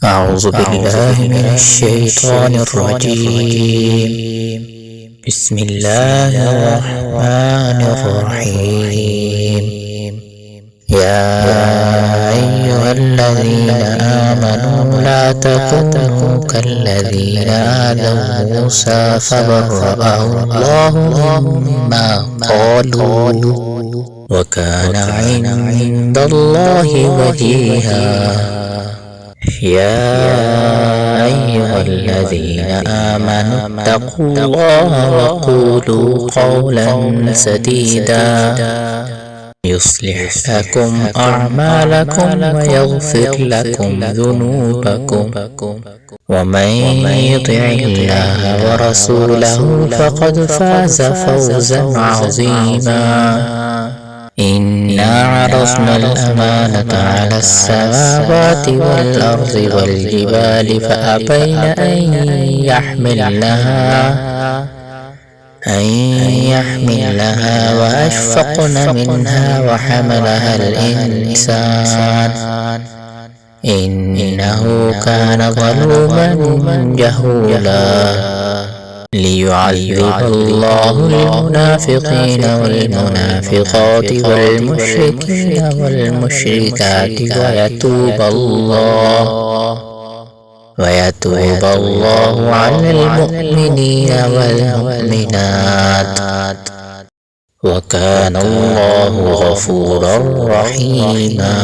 أعوذ بالله من الشيطان الرجيم. بسم الله الرحمن الرحيم. يا أيها الذين آمنوا لا تكونوا كالذين آذوا موسى فبرأه الله مما قالوا وكان عند الله وجيها. يا أيها الذين آمنوا اتقوا الله وقولوا قولا سديدا يصلح لكم أعمالكم ويغفر لكم ذنوبكم، ومن يطع الله ورسوله فقد فاز فوزا عظيما. إنا عرضنا الأمانة على السماوات والأرض والجبال فأبين أن يحملنها وأشفقن منها وحملها الإنسان إنه كان ظلوما جهولا. ليعذب الله المنافقين والمنافقات والمشركين والمشركات ويتوب الله على المؤمنين والمؤمنات، وكان الله غفورا رحيما.